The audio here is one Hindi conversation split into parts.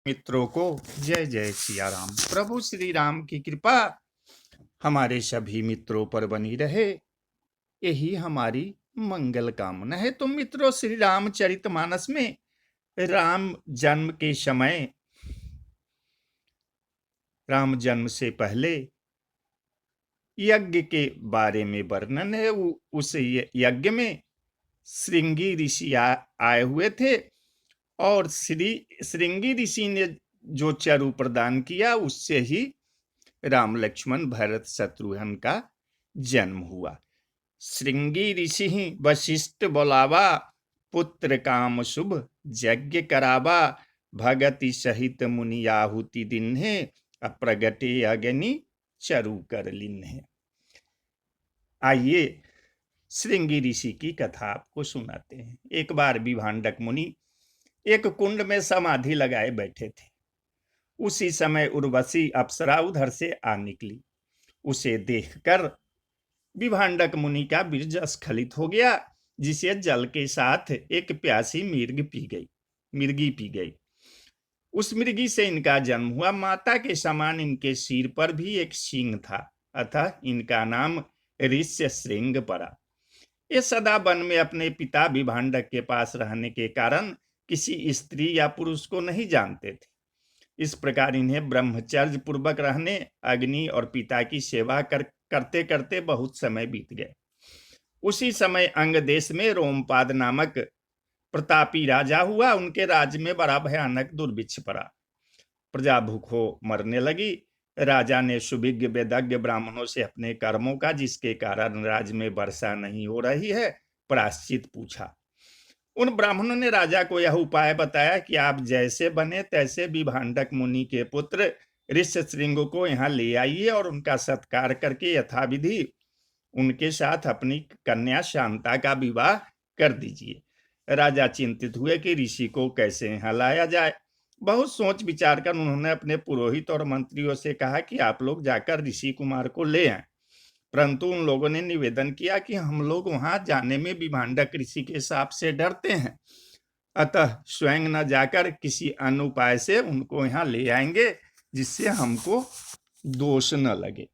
मित्रों को जय जय सिया राम। प्रभु श्री राम की कृपा हमारे सभी मित्रों पर बनी रहे, यही हमारी मंगल कामना है। तो मित्रों, श्री रामचरितमानस में राम जन्म के समय, राम जन्म से पहले यज्ञ के बारे में वर्णन है। उस यज्ञ में श्रृंगी ऋषि आए हुए थे और श्रृंगी ऋषि ने जो चरु प्रदान किया, उससे ही राम लक्ष्मण भरत शत्रुघ्न का जन्म हुआ। श्रृंगी ऋषि वशिष्ठ बोलावा, पुत्र काम शुभ यज्ञ करावा, भगति सहित मुनि आहुति दिन्हे, अप्रगटे अग्नि चरु कर लिन्हे। आइए श्रृंगी ऋषि की कथा आपको सुनाते हैं। एक बार विभांडक मुनि एक कुंड में समाधि लगाए बैठे थे। उसी समय उर्वशी अप्सरा उधर से आ निकली। उसे देखकर विभांडक मुनि का बीर्ज स्खलित हो गया, जिसे जल के साथ एक प्यासी मिर्गी पी गई। उस मिर्गी से इनका जन्म हुआ। माता के समान इनके सिर पर भी एक सींग था, अतः इनका नाम ऋष्य श्रृंग पड़ा। ये सदा वन में अपने पिता विभांडक के पास रहने के कारण किसी स्त्री या पुरुष को नहीं जानते थे। इस प्रकार इन्हें ब्रह्मचर्य पूर्वक रहने, अग्नि और पिता की सेवा करते करते बहुत समय बीत गए। उसी समय अंग देश में रोमपाद नामक प्रतापी राजा हुआ। उनके राज्य में बड़ा भयानक दुर्भिक्ष पड़ा। प्रजा भूखों मरने लगी। राजा ने सुविज्ञ वेदज्ञ ब्राह्मणों से अपने कर्मों का, जिसके कारण राज्य में वर्षा नहीं हो रही है, प्रायश्चित पूछा। उन ब्राह्मणों ने राजा को यह उपाय बताया कि आप जैसे बने तैसे विभांडक मुनि के पुत्र ऋष्यशृंग को यहाँ ले आइए और उनका सत्कार करके यथाविधि उनके साथ अपनी कन्या शांता का विवाह कर दीजिए। राजा चिंतित हुए कि ऋषि को कैसे यहाँ लाया जाए। बहुत सोच विचार कर उन्होंने अपने पुरोहित और मंत्रियों से कहा कि आप लोग जाकर ऋषि कुमार को ले आए। परंतु उन लोगों ने निवेदन किया कि हम लोग वहां जाने में विभांडक ऋषि के शाप से डरते हैं, अतः स्वयं न जाकर किसी अन्य उपाय से उनको यहाँ ले आएंगे, जिससे हमको दोष न लगे।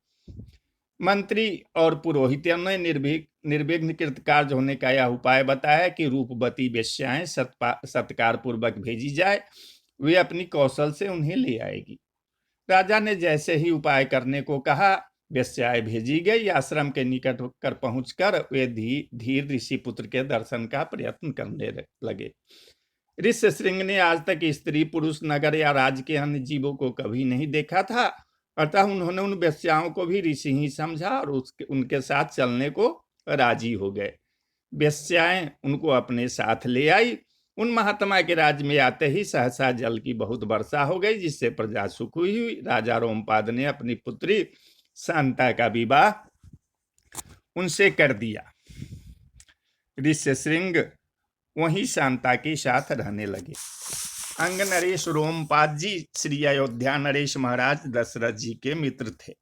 मंत्री और पुरोहितों ने निर्विघ्न कृतकार्य होने का यह उपाय बताया कि रूपवती वेश्याएं सत्कार पूर्वक भेजी जाए, वे अपनी कौशल से उन्हें ले आएगी। राजा ने जैसे ही उपाय करने को कहा, वेश्याएं भेजी गई। आश्रम के निकट होकर पहुंचकर वे धीर ऋषि पुत्र के दर्शन का प्रयत्न करने लगे। ऋष्यशृंग ने आज तक स्त्री पुरुष, नगर या राज्य के अन्य जीवों को कभी नहीं देखा था, अतः उन्होंने उन वेश्याओं को भी ऋषि ही समझा और उनके साथ चलने को राजी हो गए। वेश्याएं उनको अपने साथ ले आई। उन महात्मा के राज्य में आते ही सहसा जल की बहुत वर्षा हो गई, जिससे प्रजा सुख हुई। राजा रोमपाद ने अपनी पुत्री शांता का विवाह उनसे कर दिया। ऋष्यशृंग वहीं शांता के साथ रहने लगे। अंग नरेश रोमपाद जी श्री अयोध्या नरेश महाराज दशरथ जी के मित्र थे।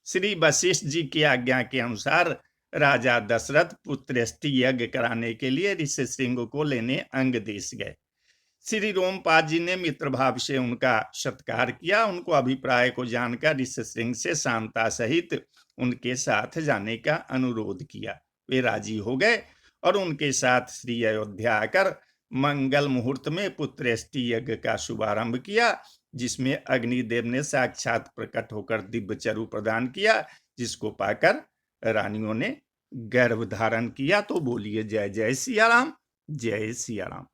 श्री वशिष्ठ जी की आज्ञा के अनुसार राजा दशरथ पुत्रेष्टि यज्ञ कराने के लिए ऋष्यशृंग को लेने अंग देश गए। श्री रोमपाद जी ने मित्र भाव से उनका सत्कार किया। उनको अभिप्राय को जानकर ऋष्यशृंग से शांता सहित उनके साथ जाने का अनुरोध किया। वे राजी हो गए और उनके साथ श्री अयोध्या आकर मंगल मुहूर्त में पुत्रेष्टि यज्ञ का शुभारंभ किया, जिसमें अग्निदेव ने साक्षात प्रकट होकर दिव्य चरु प्रदान किया, जिसको पाकर रानियों ने गर्भ धारण किया। तो बोलिए जय जय सिया राम, जय सिया राम।